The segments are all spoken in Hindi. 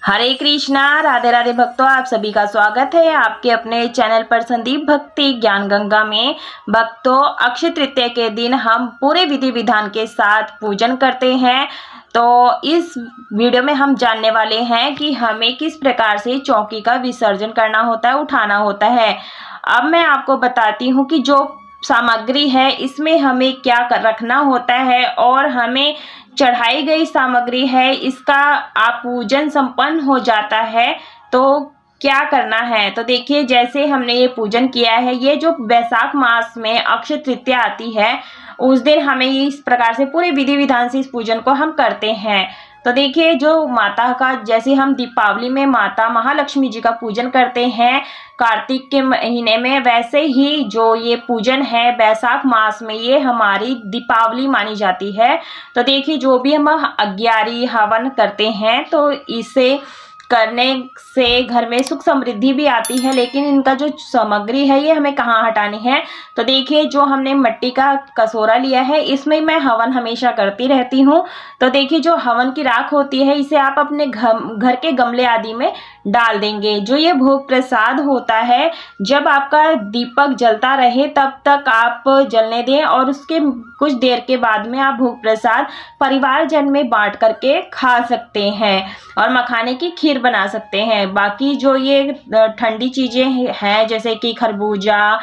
हरे कृष्णा, राधे राधे भक्तों, आप सभी का स्वागत है आपके अपने चैनल पर संदीप भक्ति ज्ञान गंगा में। भक्तों, अक्षय तृतीया के दिन हम पूरे विधि विधान के साथ पूजन करते हैं। तो इस वीडियो में हम जानने वाले हैं कि हमें किस प्रकार से चौकी का विसर्जन करना होता है, उठाना होता है। अब मैं आपको बताती हूँ कि जो सामग्री है इसमें हमें क्या रखना होता है और हमें चढ़ाई गई सामग्री है इसका आप पूजन संपन्न हो जाता है तो क्या करना है। तो देखिए, जैसे हमने ये पूजन किया है, ये जो वैशाख मास में अक्षय तृतीया आती है उस दिन हमें इस प्रकार से पूरे विधि विधान से इस पूजन को हम करते हैं। तो देखिए, जो माता का, जैसे हम दीपावली में माता महालक्ष्मी जी का पूजन करते हैं कार्तिक के महीने में, वैसे ही जो ये पूजन है वैशाख मास में ये हमारी दीपावली मानी जाती है। तो देखिए, जो भी हम अग्यारी हवन करते हैं तो इसे करने से घर में सुख समृद्धि भी आती है, लेकिन इनका जो सामग्री है ये हमें कहाँ हटानी है। तो देखिए, जो हमने मिट्टी का कटोरा लिया है इसमें मैं हवन हमेशा करती रहती हूँ। तो देखिए, जो हवन की राख होती है इसे आप अपने घर के गमले आदि में डाल देंगे। जो ये भोग प्रसाद होता है, जब आपका दीपक जलता रहे तब तक आप जलने दें और उसके कुछ देर के बाद में आप भोग प्रसाद परिवारजन में बांट करके खा सकते हैं और मखाने की खीर बना सकते हैं। बाकी जो ये ठंडी चीजें हैं जैसे कि खरबूजा,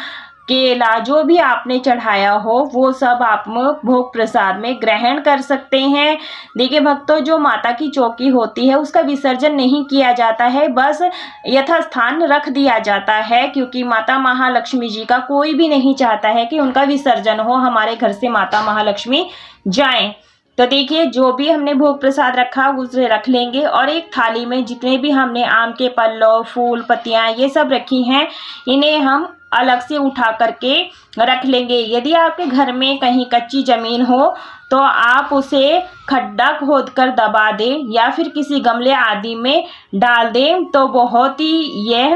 केला, जो भी आपने चढ़ाया हो वो सब आप भोग प्रसाद में ग्रहण कर सकते हैं। देखिए भक्तों, जो माता की चौकी होती है उसका विसर्जन नहीं किया जाता है, बस यथास्थान रख दिया जाता है, क्योंकि माता महालक्ष्मी जी का कोई भी नहीं चाहता है कि उनका विसर्जन हो, हमारे घर से माता महालक्ष्मी जाएं। तो देखिए, जो भी हमने भोग प्रसाद रखा उसे रख लेंगे और एक थाली में जितने भी हमने आम के पल्लव, फूल, पत्तियां ये सब रखी हैं इन्हें हम अलग से उठा करके रख लेंगे। यदि आपके घर में कहीं कच्ची जमीन हो तो आप उसे खड्डा खोदकर दबा दें या फिर किसी गमले आदि में डाल दें, तो बहुत ही यह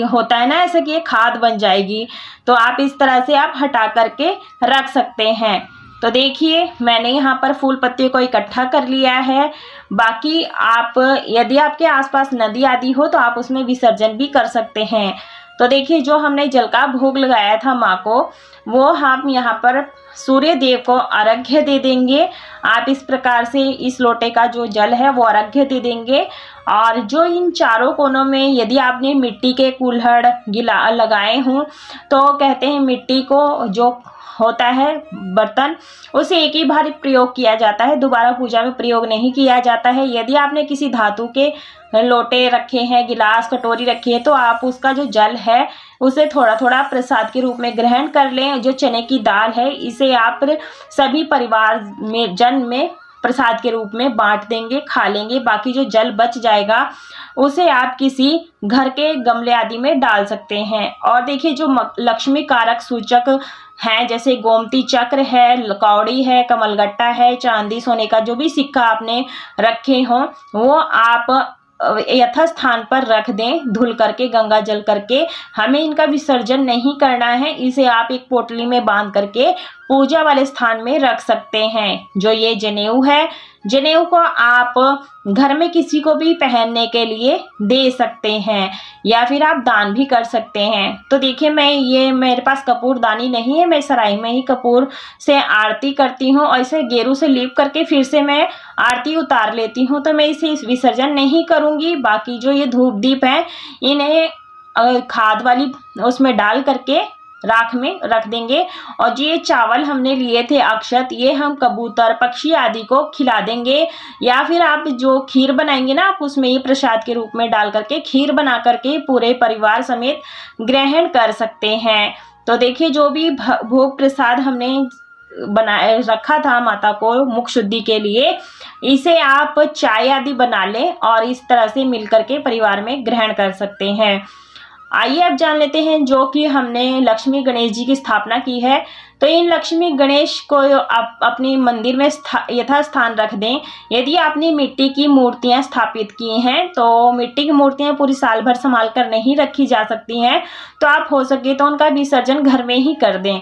होता है ना ऐसा कि ये खाद बन जाएगी। तो आप इस तरह से आप हटा करके रख सकते हैं। तो देखिए, मैंने यहाँ पर फूल पत्ते को इकट्ठा कर लिया है। बाकी आप, यदि आपके आसपास नदी आदि हो तो आप उसमें विसर्जन भी कर सकते हैं। तो देखिए, जो हमने जल का भोग लगाया था माँ को, वो हम यहाँ पर सूर्य देव को अर्घ्य दे देंगे। आप इस प्रकार से इस लोटे का जो जल है वो अर्घ्य दे देंगे। और जो इन चारों कोनों में यदि आपने मिट्टी के कुल्हड़ गिला लगाए हों तो कहते हैं मिट्टी को जो होता है बर्तन उसे एक ही बार प्रयोग किया जाता है, दोबारा पूजा में प्रयोग नहीं किया जाता है। यदि आपने किसी धातु के लोटे रखे हैं, गिलास, कटोरी रखी है, तो आप उसका जो जल है उसे थोड़ा थोड़ा प्रसाद के रूप में ग्रहण कर लें। जो चने की दाल है इसे आप सभी परिवार में जन में प्रसाद के रूप में बांट देंगे, खा लेंगे। बाकी जो जल बच जाएगा उसे आप किसी घर के गमले आदि में डाल सकते हैं। और देखिए, जो लक्ष्मी कारक सूचक हैं जैसे गोमती चक्र है, कौड़ी है, कमलगट्टा है, चांदी सोने का जो भी सिक्का आपने रखे हों वो आप यथास्थान पर रख दें, धुल करके, गंगा जल करके। हमें इनका विसर्जन नहीं करना है, इसे आप एक पोटली में बांध करके पूजा वाले स्थान में रख सकते हैं। जो ये जनेऊ है, जनेऊ को आप घर में किसी को भी पहनने के लिए दे सकते हैं या फिर आप दान भी कर सकते हैं। तो देखिए, मेरे पास कपूरदानी नहीं है, मैं सराय में ही कपूर से आरती करती हूँ और इसे गेरू से लीप करके फिर से मैं आरती उतार लेती हूँ। तो मैं इसे विसर्जन नहीं करूँगी। बाकी जो ये धूप दीप है इन्हें खाद वाली उसमें डाल करके राख में रख देंगे। और जो ये चावल हमने लिए थे अक्षत, ये हम कबूतर, पक्षी आदि को खिला देंगे। या फिर आप जो खीर बनाएंगे ना, आप उसमें ये प्रसाद के रूप में डाल करके खीर बना करके पूरे परिवार समेत ग्रहण कर सकते हैं। तो देखिए, जो भी भोग प्रसाद हमने बनाए रखा था माता को मुख शुद्धि के लिए, इसे आप चाय आदि बना लें और इस तरह से मिलकर के परिवार में ग्रहण कर सकते हैं। आइए अब जान लेते हैं जो कि हमने लक्ष्मी गणेश जी की स्थापना की है। तो इन लक्ष्मी गणेश को आप अपने मंदिर में यथास्थान रख दें। यदि आपने मिट्टी की मूर्तियां स्थापित की हैं तो मिट्टी की मूर्तियां पूरी साल भर संभाल कर नहीं रखी जा सकती हैं, तो आप हो सके तो उनका विसर्जन घर में ही कर दें।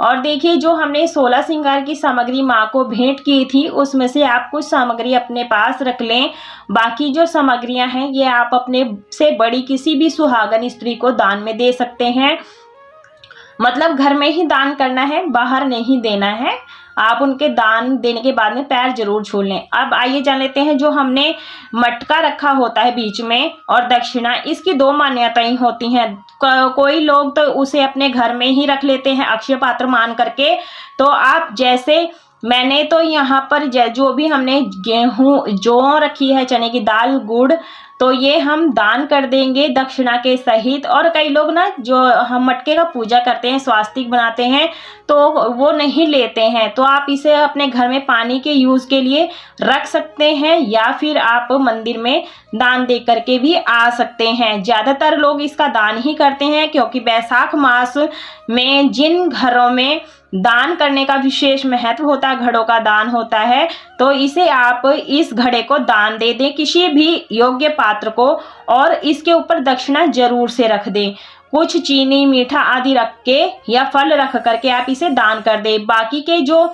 और देखिए जो हमने 16 श्रृंगार की सामग्री माँ को भेंट की थी उसमें से आप कुछ सामग्री अपने पास रख लें। बाकी जो सामग्रियां हैं ये आप अपने से बड़ी किसी भी सुहागन स्त्री को दान में दे सकते हैं। मतलब घर में ही दान करना है, बाहर नहीं देना है। आप उनके दान देने के बाद में पैर जरूर छू लें। अब आइए जान लेते हैं जो हमने मटका रखा होता है बीच में और दक्षिणा, इसकी दो मान्यताएं होती हैं। कोई लोग तो उसे अपने घर में ही रख लेते हैं अक्षय पात्र मान करके। तो आप जैसे मैंने तो यहाँ पर जो भी हमने गेहूं जौ रखी है, चने की दाल, गुड़, तो ये हम दान कर देंगे दक्षिणा के सहित। और कई लोग ना जो हम मटके का पूजा करते हैं, स्वास्तिक बनाते हैं, तो वो नहीं लेते हैं। तो आप इसे अपने घर में पानी के यूज के लिए रख सकते हैं या फिर आप मंदिर में दान दे करके भी आ सकते हैं। ज्यादातर लोग इसका दान ही करते हैं क्योंकि बैसाख मास में जिन घरों में दान करने का विशेष महत्व होता है, घड़ों का दान होता है, तो इसे आप इस घड़े को दान दे दें किसी भी योग्य पात्र को और इसके ऊपर दक्षिणा जरूर से रख दें। कुछ चीनी, मीठा आदि रख के या फल रख करके आप इसे दान कर दें। बाकी के जो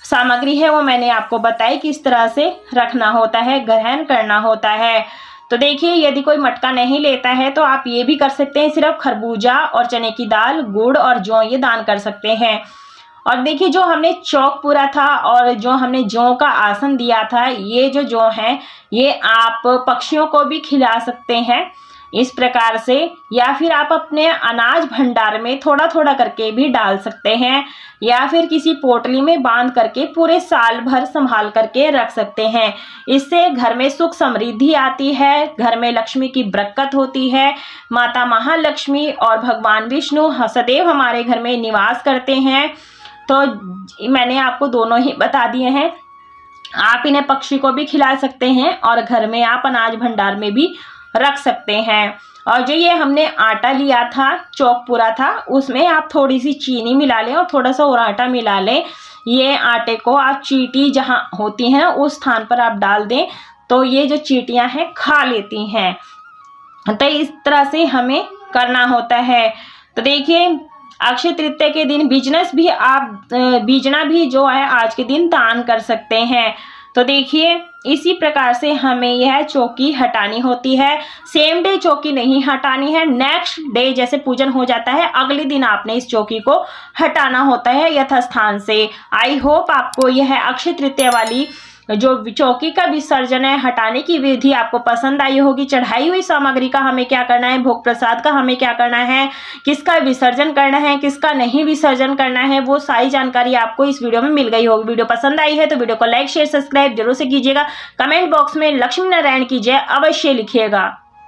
सामग्री है वो मैंने आपको बताई किस तरह से रखना होता है, ग्रहण करना होता है। तो देखिए यदि कोई मटका नहीं लेता है तो आप ये भी कर सकते हैं, सिर्फ खरबूजा और चने की दाल, गुड़ और जौ ये दान कर सकते हैं। और देखिए जो हमने चौक पूरा था और जो हमने जौ का आसन दिया था, ये जो जौ है ये आप पक्षियों को भी खिला सकते हैं इस प्रकार से, या फिर आप अपने अनाज भंडार में थोड़ा थोड़ा करके भी डाल सकते हैं या फिर किसी पोटली में बांध करके पूरे साल भर संभाल करके रख सकते हैं। इससे घर में सुख समृद्धि आती है, घर में लक्ष्मी की बरकत होती है। माता महालक्ष्मी और भगवान विष्णु सदैव हमारे घर में निवास करते हैं। तो मैंने आपको दोनों ही बता दिए हैं। आप इन्हें पक्षी को भी खिला सकते हैं और घर में आप अनाज भंडार में भी रख सकते हैं। और जो ये हमने आटा लिया था, चौक पूरा था, उसमें आप थोड़ी सी चीनी मिला लें और थोड़ा सा और आटा मिला लें। ये आटे को आप चींटी जहाँ होती है ना उस स्थान पर आप डाल दें तो ये जो चींटियां हैं खा लेती हैं। तो इस तरह से हमें करना होता है। तो देखिए अक्षय तृतीया के दिन बीजना भी जो है आज के दिन दान कर सकते हैं। तो देखिए इसी प्रकार से हमें यह चौकी हटानी होती है। सेम डे चौकी नहीं हटानी है, नेक्स्ट डे जैसे पूजन हो जाता है अगले दिन आपने इस चौकी को हटाना होता है यथास्थान से। आई होप आपको यह अक्षय तृतीया वाली जो चौकी का विसर्जन है हटाने की विधि आपको पसंद आई होगी। चढ़ाई हुई सामग्री का हमें क्या करना है, भोग प्रसाद का हमें क्या करना है, किसका विसर्जन करना है, किसका नहीं विसर्जन करना है, वो सारी जानकारी आपको इस वीडियो में मिल गई होगी। वीडियो पसंद आई है तो वीडियो को लाइक, शेयर, सब्सक्राइब जरूर से कीजिएगा। कमेंट बॉक्स में लक्ष्मी नारायण की जय अवश्य लिखिएगा।